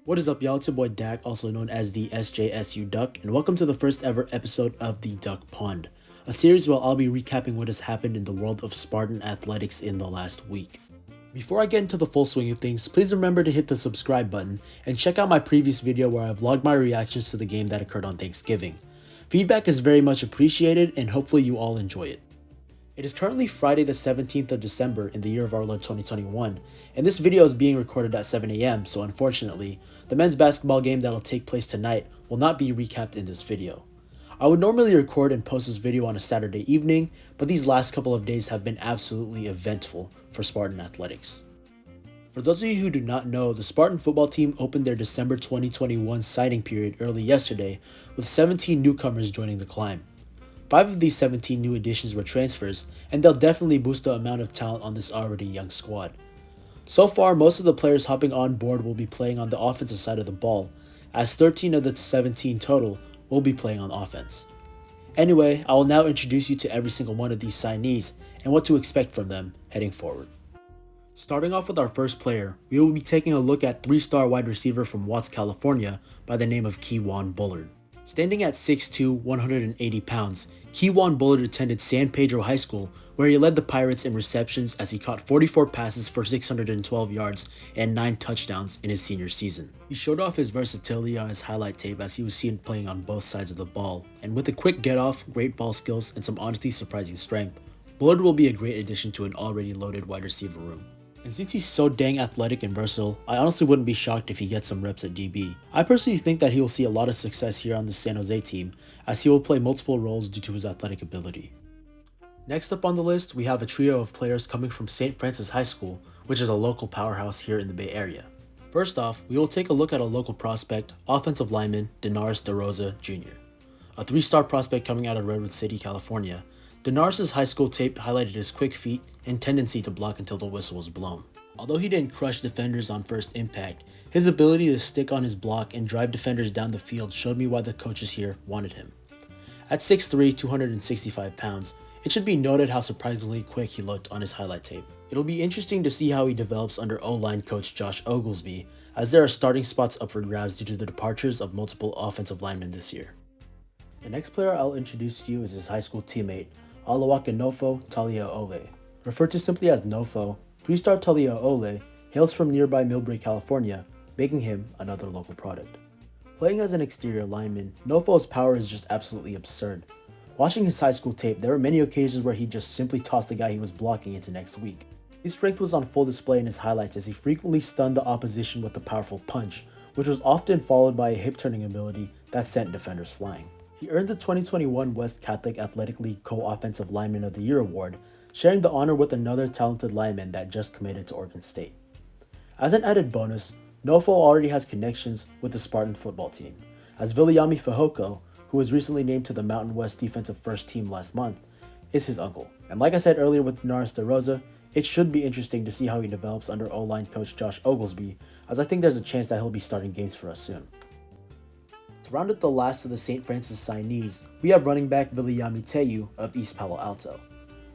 What is up, y'all? It's your boy Dak, also known as the SJSU Duck, and welcome to the first ever episode of the Duck Pond, a series where I'll be recapping what has happened in the world of Spartan Athletics in the last week. Before I get into the full swing of things, please remember to hit the subscribe button and check out my previous video where I vlogged my reactions to the game that occurred on Thanksgiving. Feedback is very much appreciated and hopefully you all enjoy it. It is currently Friday the 17th of December in the year of our Lord 2021, and this video is being recorded at 7 AM, so unfortunately, the men's basketball game that will take place tonight will not be recapped in this video. I would normally record and post this video on a Saturday evening, but these last couple of days have been absolutely eventful for Spartan Athletics. For those of you who do not know, the Spartan football team opened their December 2021 signing period early yesterday, with 17 newcomers joining the climb. 5 of these 17 new additions were transfers, and they'll definitely boost the amount of talent on this already young squad. So far, most of the players hopping on board will be playing on the offensive side of the ball, as 13 of the 17 total will be playing on offense. Anyway, I will now introduce you to every single one of these signees and what to expect from them heading forward. Starting off with our first player, we will be taking a look at 3-star wide receiver from Watts, California by the name of Keywan Bullard. Standing at 6'2", 180 pounds, Keywan Bullard attended San Pedro High School, where he led the Pirates in receptions as he caught 44 passes for 612 yards and 9 touchdowns in his senior season. He showed off his versatility on his highlight tape as he was seen playing on both sides of the ball, and with a quick get-off, great ball skills, and some honestly surprising strength, Bullard will be a great addition to an already loaded wide receiver room. And since he's so dang athletic and versatile, I honestly wouldn't be shocked if he gets some reps at DB. I personally think that he will see a lot of success here on the San Jose team, as he will play multiple roles due to his athletic ability. Next up on the list, we have a trio of players coming from St. Francis High School, which is a local powerhouse here in the Bay Area. First off, we will take a look at a local prospect, offensive lineman Denaris DeRosa Jr., a 3-star prospect coming out of Redwood City, California. Denaris' high school tape highlighted his quick feet and tendency to block until the whistle was blown. Although he didn't crush defenders on first impact, his ability to stick on his block and drive defenders down the field showed me why the coaches here wanted him. At 6'3", 265 pounds, it should be noted how surprisingly quick he looked on his highlight tape. It'll be interesting to see how he develops under O-line coach Josh Oglesby, as there are starting spots up for grabs due to the departures of multiple offensive linemen this year. The next player I'll introduce to you is his high school teammate, Olawakanofo Taliaole. Referred to simply as Nofo, 3-star Taliaole hails from nearby Millbrae, California, making him another local product. Playing as an exterior lineman, Nofo's power is just absolutely absurd. Watching his high school tape, there were many occasions where he just simply tossed the guy he was blocking into next week. His strength was on full display in his highlights as he frequently stunned the opposition with a powerful punch, which was often followed by a hip-turning ability that sent defenders flying. He earned the 2021 West Catholic Athletic League Co-Offensive Lineman of the Year award, sharing the honor with another talented lineman that just committed to Oregon State. As an added bonus, Nofo already has connections with the Spartan football team, as Viliami Fehoko, who was recently named to the Mountain West Defensive First Team last month, is his uncle. And like I said earlier with Denaris DeRosa, it should be interesting to see how he develops under O-line coach Josh Oglesby, as I think there's a chance that he'll be starting games for us soon. To round up the last of the St. Francis signees, we have running back Viliami Teyu of East Palo Alto.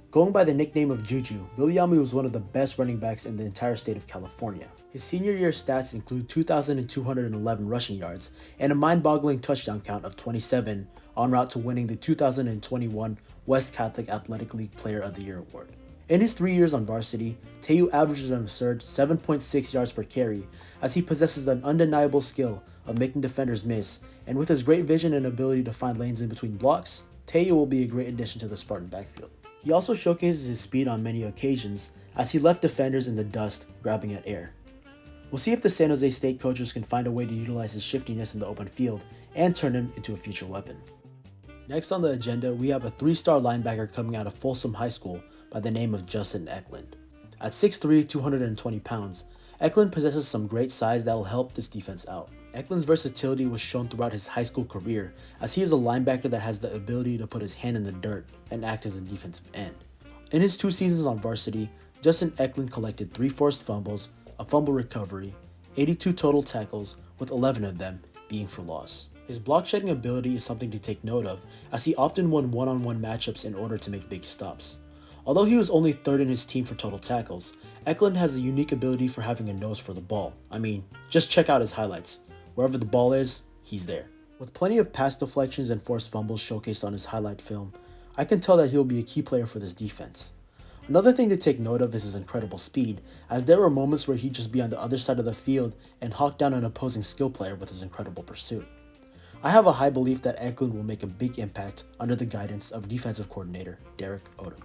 Going by the nickname of Juju, Viliami was one of the best running backs in the entire state of California. His senior year stats include 2,211 rushing yards and a mind-boggling touchdown count of 27, en route to winning the 2021 West Catholic Athletic League Player of the Year award. In his 3 years on varsity, Teyu averages an absurd 7.6 yards per carry, as he possesses an undeniable skill of making defenders miss, and with his great vision and ability to find lanes in between blocks, Teyu will be a great addition to the Spartan backfield. He also showcases his speed on many occasions, as he left defenders in the dust grabbing at air. We'll see if the San Jose State coaches can find a way to utilize his shiftiness in the open field and turn him into a future weapon. Next on the agenda, we have a 3-star linebacker coming out of Folsom High School by the name of Justin Eklund. At 6'3", 220 pounds, Eklund possesses some great size that will help this defense out. Eklund's versatility was shown throughout his high school career, as he is a linebacker that has the ability to put his hand in the dirt and act as a defensive end. In his 2 seasons on varsity, Justin Eklund collected 3 forced fumbles, a fumble recovery, 82 total tackles, with 11 of them being for loss. His block shedding ability is something to take note of, as he often won one-on-one matchups in order to make big stops. Although he was only third in his team for total tackles, Eklund has a unique ability for having a nose for the ball. I mean, just check out his highlights. Wherever the ball is, he's there. With plenty of pass deflections and forced fumbles showcased on his highlight film, I can tell that he'll be a key player for this defense. Another thing to take note of is his incredible speed, as there were moments where he'd just be on the other side of the field and hawk down an opposing skill player with his incredible pursuit. I have a high belief that Eklund will make a big impact under the guidance of defensive coordinator Derek Odom.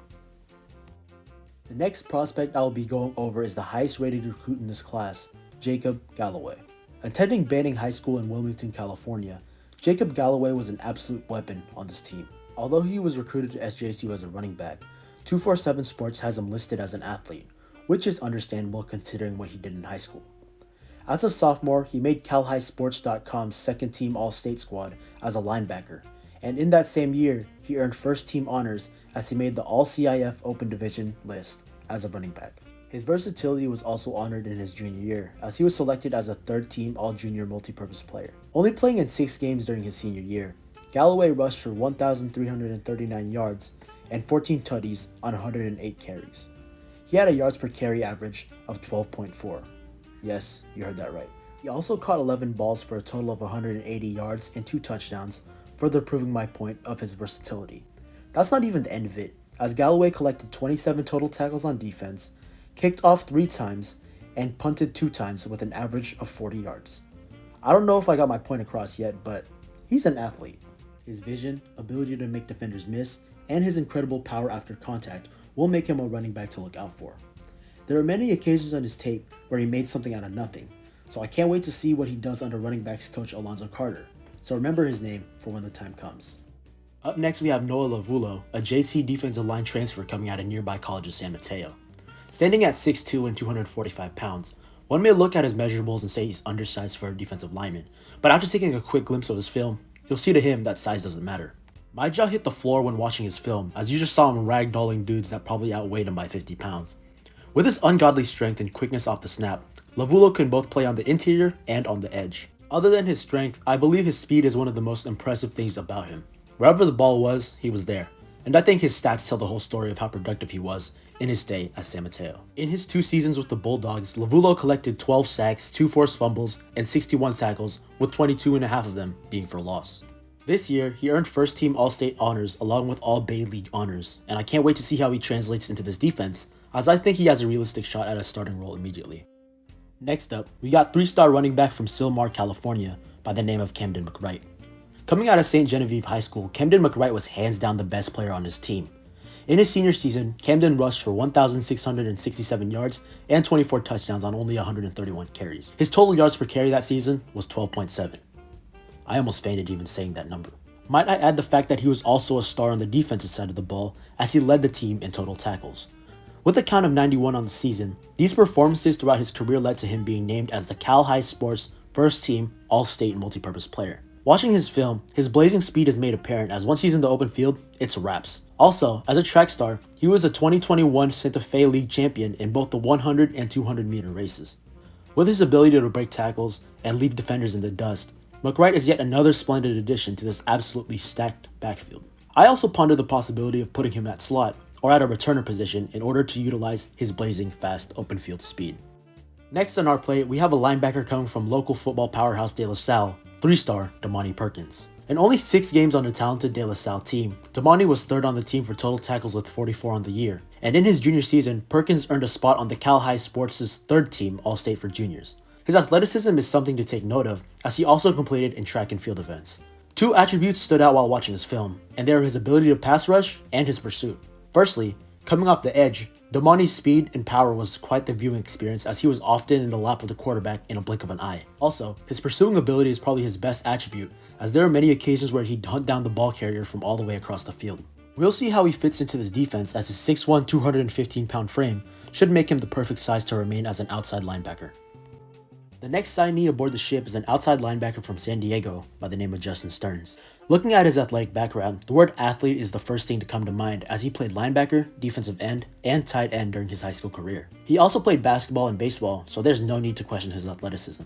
The next prospect I will be going over is the highest rated recruit in this class, Jacob Galloway. Attending Banning High School in Wilmington, California, Jacob Galloway was an absolute weapon on this team. Although he was recruited to SJSU as a running back, 247 Sports has him listed as an athlete, which is understandable considering what he did in high school. As a sophomore, he made CalHighSports.com's second team All-State squad as a linebacker, and in that same year, he earned first team honors as he made the All-CIF Open Division list as a running back. His versatility was also honored in his junior year, as he was selected as a third team All-Junior multi-purpose player. Only playing in 6 games during his senior year, Galloway rushed for 1,339 yards and 14 tutties on 108 carries. He had a yards per carry average of 12.4. Yes, you heard that right. He also caught 11 balls for a total of 180 yards and 2 touchdowns, further proving my point of his versatility. That's not even the end of it, as Galloway collected 27 total tackles on defense, kicked off 3 times, and punted 2 times with an average of 40 yards. I don't know if I got my point across yet, but he's an athlete. His vision, ability to make defenders miss, and his incredible power after contact will make him a running back to look out for. There are many occasions on his tape where he made something out of nothing, so I can't wait to see what he does under running backs coach Alonzo Carter, so remember his name for when the time comes. Up next we have Noah Lavulo, a JC defensive line transfer coming out of nearby college of San Mateo. Standing at 6'2" and 245 pounds, one may look at his measurables and say he's undersized for a defensive lineman, but after taking a quick glimpse of his film, you'll see to him that size doesn't matter. My jaw hit the floor when watching his film, as you just saw him ragdolling dudes that probably outweighed him by 50 pounds. With his ungodly strength and quickness off the snap, Lavulo can both play on the interior and on the edge. Other than his strength, I believe his speed is one of the most impressive things about him. Wherever the ball was, he was there. And I think his stats tell the whole story of how productive he was in his stay at San Mateo. In his 2 seasons with the Bulldogs, Lavulo collected 12 sacks, 2 forced fumbles, and 61 tackles, with 22.5 of them being for loss. This year, he earned first team All-State honors along with all Bay League honors, and I can't wait to see how he translates into this defense, as I think he has a realistic shot at a starting role immediately. Next up, we got 3-star running back from Sylmar, California, by the name of Camden McWright. Coming out of St. Genevieve High School, Camden McWright was hands down the best player on his team. In his senior season, Camden rushed for 1,667 yards and 24 touchdowns on only 131 carries. His total yards per carry that season was 12.7. I almost fainted even saying that number. Might I add the fact that he was also a star on the defensive side of the ball, as he led the team in total tackles. With a count of 91 on the season, these performances throughout his career led to him being named as the Cal High Sports First Team All-State Multipurpose Player. Watching his film, his blazing speed is made apparent, as once he's in the open field, it's wraps. Also, as a track star, he was a 2021 Santa Fe League champion in both the 100 and 200 meter races. With his ability to break tackles and leave defenders in the dust, McWright is yet another splendid addition to this absolutely stacked backfield. I also pondered the possibility of putting him at slot or at a returner position in order to utilize his blazing fast open field speed. Next on our plate, we have a linebacker coming from local football powerhouse De La Salle, 3-star Damani Perkins. In only 6 games on the talented De La Salle team, Damani was 3rd on the team for total tackles with 44 on the year, and in his junior season, Perkins earned a spot on the Cal High Sports' 3rd team All-State for juniors. His athleticism is something to take note of, as he also completed in track and field events. 2 attributes stood out while watching his film, and they are his ability to pass rush and his pursuit. Firstly, coming off the edge, Damani's speed and power was quite the viewing experience, as he was often in the lap of the quarterback in a blink of an eye. Also, his pursuing ability is probably his best attribute, as there are many occasions where he'd hunt down the ball carrier from all the way across the field. We'll see how he fits into this defense, as his 6'1", 215-pound frame should make him the perfect size to remain as an outside linebacker. The next signee aboard the ship is an outside linebacker from San Diego by the name of Justin Stearns. Looking at his athletic background, the word athlete is the first thing to come to mind, as he played linebacker, defensive end, and tight end during his high school career. He also played basketball and baseball, so there's no need to question his athleticism.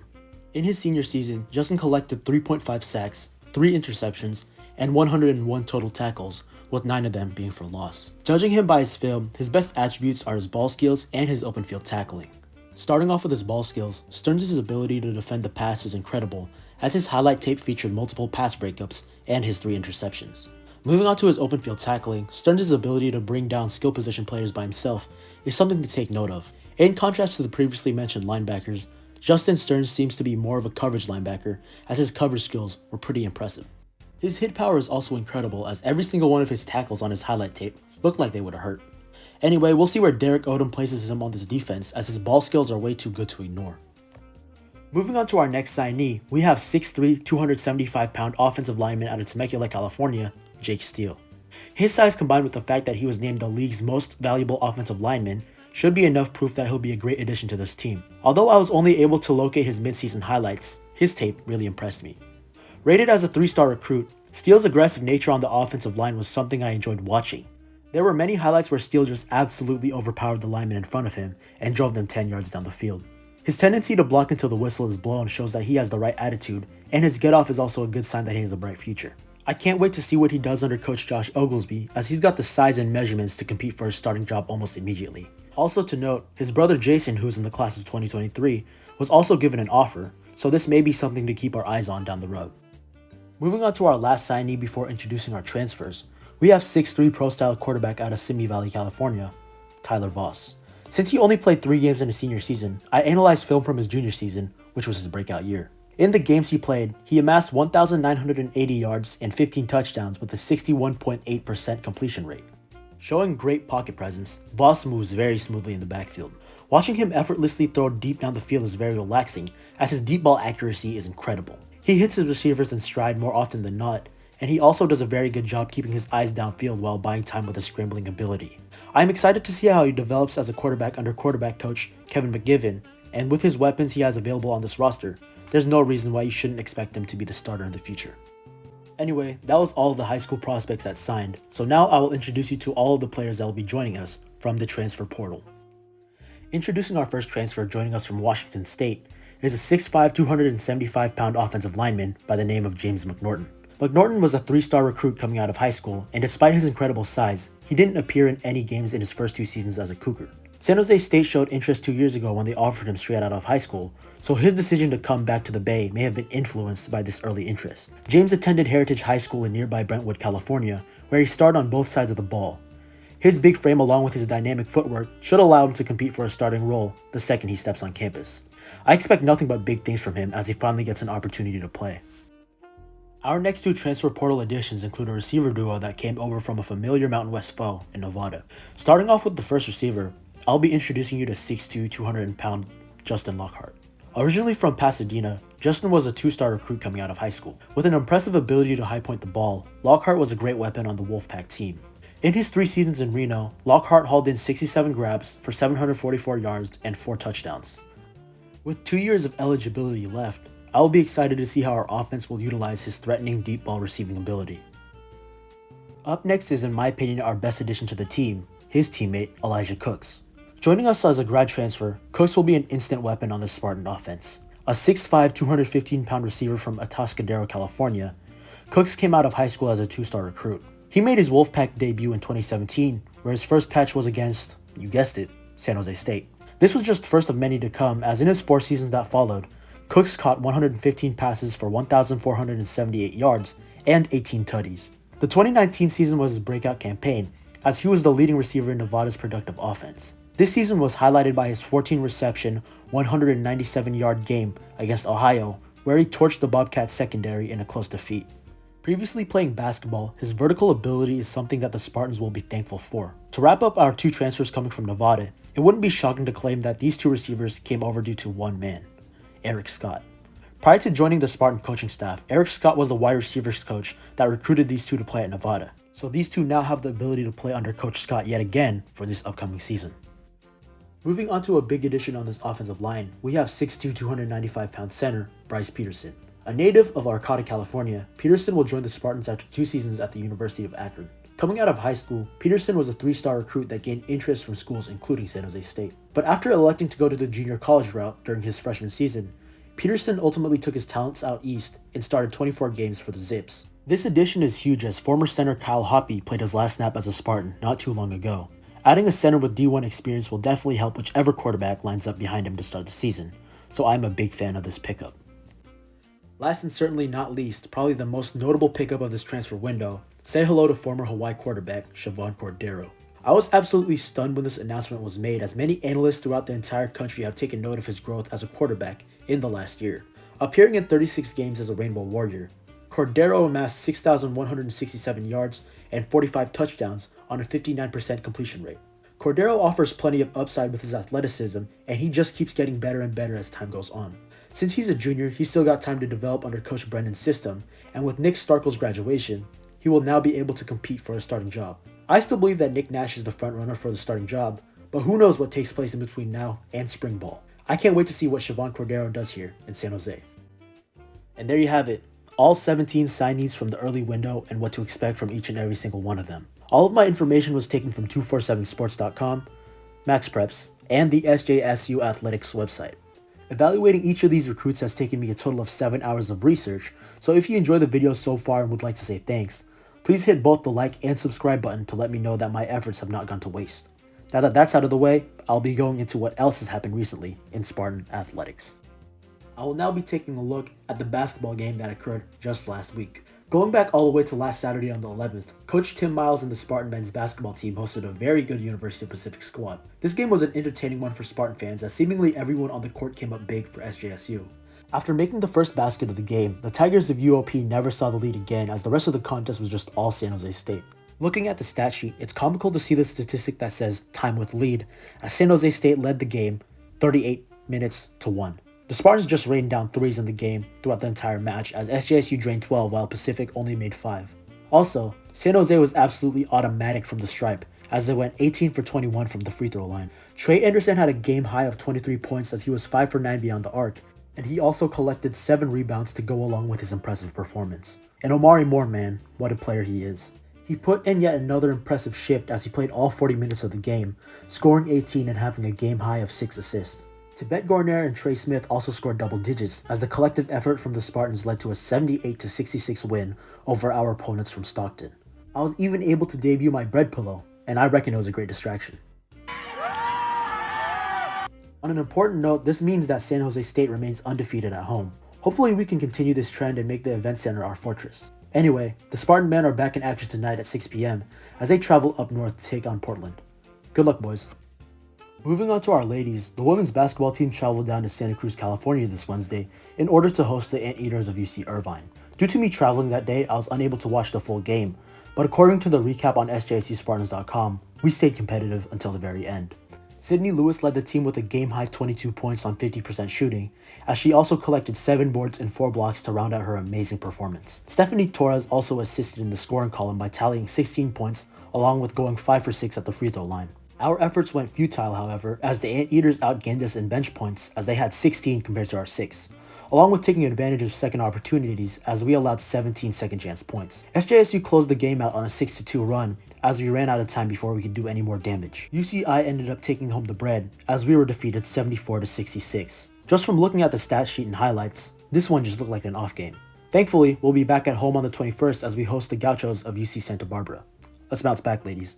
In his senior season, Justin collected 3.5 sacks, 3 interceptions, and 101 total tackles, with 9 of them being for loss. Judging him by his film, his best attributes are his ball skills and his open field tackling. Starting off with his ball skills, Stearns' ability to defend the pass is incredible, as his highlight tape featured multiple pass breakups and his 3 interceptions. Moving on to his open field tackling, Stearns' ability to bring down skill position players by himself is something to take note of. In contrast to the previously mentioned linebackers, Justin Stearns seems to be more of a coverage linebacker, as his coverage skills were pretty impressive. His hit power is also incredible, as every single one of his tackles on his highlight tape looked like they would have hurt. Anyway, we'll see where Derek Odom places him on this defense, as his ball skills are way too good to ignore. Moving on to our next signee, we have 6'3", 275-pound offensive lineman out of Temecula, California, Jake Steele. His size combined with the fact that he was named the league's most valuable offensive lineman should be enough proof that he'll be a great addition to this team. Although I was only able to locate his midseason highlights, his tape really impressed me. Rated as a 3-star recruit, Steele's aggressive nature on the offensive line was something I enjoyed watching. There were many highlights where Steele just absolutely overpowered the linemen in front of him and drove them 10 yards down the field. His tendency to block until the whistle is blown shows that he has the right attitude, and his get-off is also a good sign that he has a bright future. I can't wait to see what he does under coach Josh Oglesby, as he's got the size and measurements to compete for his starting job almost immediately. Also to note, his brother Jason, who is in the class of 2023, was also given an offer, so this may be something to keep our eyes on down the road. Moving on to our last signee before introducing our transfers, we have 6'3" pro-style quarterback out of Simi Valley, California, Tyler Voss. Since he only played 3 games in his senior season, I analyzed film from his junior season, which was his breakout year. In the games he played, he amassed 1,980 yards and 15 touchdowns with a 61.8% completion rate. Showing great pocket presence, Voss moves very smoothly in the backfield. Watching him effortlessly throw deep down the field is very relaxing, as his deep ball accuracy is incredible. He hits his receivers in stride more often than not, and he also does a very good job keeping his eyes downfield while buying time with his scrambling ability. I'm excited to see how he develops as a quarterback under quarterback coach Kevin McGivern, and with his weapons he has available on this roster, there's no reason why you shouldn't expect him to be the starter in the future. Anyway, that was all of the high school prospects that signed, so now I will introduce you to all of the players that will be joining us from the transfer portal. Introducing our first transfer joining us from Washington State is a 6'5", 275-pound offensive lineman by the name of James McNorton. McNorton was a 3-star recruit coming out of high school, and despite his incredible size, he didn't appear in any games in his first 2 seasons as a Cougar. San Jose State showed interest 2 years ago when they offered him straight out of high school, so his decision to come back to the Bay may have been influenced by this early interest. James attended Heritage High School in nearby Brentwood, California, where he starred on both sides of the ball. His big frame along with his dynamic footwork should allow him to compete for a starting role the second he steps on campus. I expect nothing but big things from him as he finally gets an opportunity to play. Our next 2 transfer portal additions include a receiver duo that came over from a familiar Mountain West foe in Nevada. Starting off with the first receiver, I'll be introducing you to 6'2", 200-pound Justin Lockhart. Originally from Pasadena, Justin was a 2-star recruit coming out of high school. With an impressive ability to high point the ball, Lockhart was a great weapon on the Wolfpack team. In his 3 seasons in Reno, Lockhart hauled in 67 grabs for 744 yards and 4 touchdowns. With 2 years of eligibility left, I will be excited to see how our offense will utilize his threatening deep ball receiving ability. Up next is, in my opinion, our best addition to the team, his teammate Elijah Cooks. Joining us as a grad transfer, Cooks will be an instant weapon on the Spartan offense. A 6'5", 215-pound receiver from Atascadero, California, Cooks came out of high school as a 2-star recruit. He made his Wolfpack debut in 2017, where his first catch was against, you guessed it, San Jose State. This was just the first of many to come, as in his 4 seasons that followed, Cooks caught 115 passes for 1,478 yards and 18 tutties. The 2019 season was his breakout campaign, as he was the leading receiver in Nevada's productive offense. This season was highlighted by his 14-reception, 197-yard game against Ohio, where he torched the Bobcats secondary in a close defeat. Previously playing basketball, his vertical ability is something that the Spartans will be thankful for. To wrap up our 2 transfers coming from Nevada, it wouldn't be shocking to claim that these 2 receivers came over due to one man, Eric Scott. Prior to joining the Spartan coaching staff, Eric Scott was the wide receivers coach that recruited these 2 to play at Nevada. So these 2 now have the ability to play under Coach Scott yet again for this upcoming season. Moving on to a big addition on this offensive line, we have 6'2", 295-pound center, Bryce Peterson. A native of Arcata, California, Peterson will join the Spartans after 2 seasons at the University of Akron. Coming out of high school, Peterson was a 3-star recruit that gained interest from schools including San Jose State. But after electing to go to the junior college route during his freshman season, Peterson ultimately took his talents out east and started 24 games for the Zips. This addition is huge as former center Kyle Hoppy played his last snap as a Spartan not too long ago. Adding a center with D1 experience will definitely help whichever quarterback lines up behind him to start the season, so I'm a big fan of this pickup. Last and certainly not least, probably the most notable pickup of this transfer window, say hello to former Hawaii quarterback Siobhan Cordero. I was absolutely stunned when this announcement was made, as many analysts throughout the entire country have taken note of his growth as a quarterback in the last year. Appearing in 36 games as a Rainbow Warrior, Cordero amassed 6,167 yards and 45 touchdowns on a 59% completion rate. Cordero offers plenty of upside with his athleticism, and he just keeps getting better and better as time goes on. Since he's a junior, he's still got time to develop under Coach Brendan's system, and with Nick Starkel's graduation, he will now be able to compete for a starting job. I still believe that Nick Nash is the front runner for the starting job, but who knows what takes place in between now and spring ball. I can't wait to see what Siobhan Cordero does here in San Jose. And there you have it, all 17 signees from the early window and what to expect from each and every single one of them. All of my information was taken from 247sports.com, Max Preps, and the SJSU Athletics website. Evaluating each of these recruits has taken me a total of 7 hours of research, so if you enjoyed the video so far and would like to say thanks, please hit both the like and subscribe button to let me know that my efforts have not gone to waste. Now that that's out of the way, I'll be going into what else has happened recently in Spartan Athletics. I will now be taking a look at the basketball game that occurred just last week. Going back all the way to last Saturday on the 11th, Coach Tim Miles and the Spartan men's basketball team hosted a very good University of Pacific squad. This game was an entertaining one for Spartan fans, as seemingly everyone on the court came up big for SJSU. After making the first basket of the game, the Tigers of UOP never saw the lead again, as the rest of the contest was just all San Jose State. Looking at the stat sheet, it's comical to see the statistic that says time with lead, as San Jose State led the game 38 minutes to 1. The Spartans just rained down threes in the game throughout the entire match, as SJSU drained 12 while Pacific only made 5. Also, San Jose was absolutely automatic from the stripe, as they went 18 for 21 from the free throw line. Trey Anderson had a game high of 23 points as he was 5 for 9 beyond the arc, and he also collected 7 rebounds to go along with his impressive performance. And Omari Moore, man, what a player he is. He put in yet another impressive shift as he played all 40 minutes of the game, scoring 18 and having a game high of 6 assists. Tibet Garner and Trey Smith also scored double digits, as the collective effort from the Spartans led to a 78-66 win over our opponents from Stockton. I was even able to debut my bread pillow, and I reckon it was a great distraction. On an important note, this means that San Jose State remains undefeated at home. Hopefully we can continue this trend and make the event center our fortress. Anyway, the Spartan men are back in action tonight at 6 p.m. as they travel up north to take on Portland. Good luck, boys. Moving on to our ladies, the women's basketball team traveled down to Santa Cruz, California this Wednesday in order to host the Anteaters of UC Irvine. Due to me traveling that day, I was unable to watch the full game, but according to the recap on SJSUSpartans.com, we stayed competitive until the very end. Sydney Lewis led the team with a game-high 22 points on 50% shooting, as she also collected 7 boards and 4 blocks to round out her amazing performance. Stephanie Torres also assisted in the scoring column by tallying 16 points, along with going 5 for 6 at the free throw line. Our efforts went futile, however, as the Anteaters outgained us in bench points, as they had 16 compared to our 6, along with taking advantage of second opportunities as we allowed 17 second chance points. SJSU closed the game out on a 6-2 run, as we ran out of time before we could do any more damage. UCI ended up taking home the bread, as we were defeated 74-66. Just from looking at the stat sheet and highlights, this one just looked like an off game. Thankfully, we'll be back at home on the 21st as we host the Gauchos of UC Santa Barbara. Let's bounce back, ladies.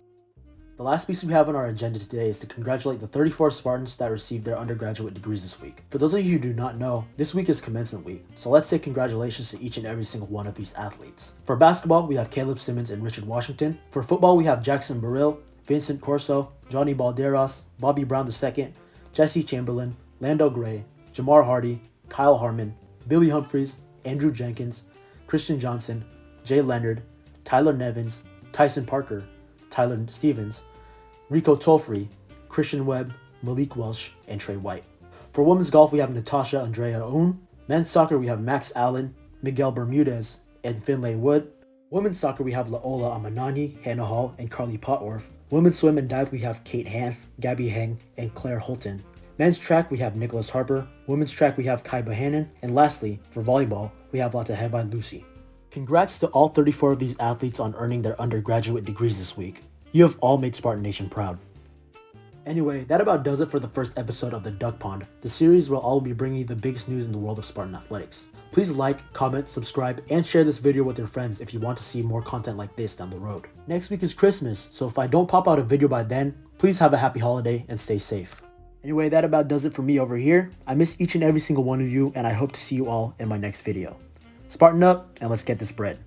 The last piece we have on our agenda today is to congratulate the 34 Spartans that received their undergraduate degrees this week. For those of you who do not know, this week is commencement week, so let's say congratulations to each and every single one of these athletes. For basketball, we have Caleb Simmons and Richard Washington. For football, we have Jackson Burrill, Vincent Corso, Johnny Balderas, Bobby Brown II, Jesse Chamberlain, Lando Gray, Jamar Hardy, Kyle Harmon, Billy Humphreys, Andrew Jenkins, Christian Johnson, Jay Leonard, Tyler Nevins, Tyson Parker, Tyler Stevens, Rico Tolfrey, Christian Webb, Malik Welsh, and Trey White. For women's golf, we have Natasha Andrea Oun. Men's soccer, we have Max Allen, Miguel Bermudez, and Finlay Wood. Women's soccer, we have Laola Amanani, Hannah Hall, and Carly Potworth. Women's swim and dive, we have Kate Hanf, Gabby Heng, and Claire Holton. Men's track, we have Nicholas Harper. Women's track, we have Kai Bohannon. And lastly, for volleyball, we have Latahevai Lucy. Congrats to all 34 of these athletes on earning their undergraduate degrees this week. You have all made Spartan Nation proud. Anyway, that about does it for the first episode of the Duck Pond, the series where I'll be bringing you the biggest news in the world of Spartan athletics. Please like, comment, subscribe, and share this video with your friends if you want to see more content like this down the road. Next week is Christmas, so if I don't pop out a video by then, please have a happy holiday and stay safe. Anyway, that about does it for me over here. I miss each and every single one of you, and I hope to see you all in my next video. Spartan up, and let's get this bread.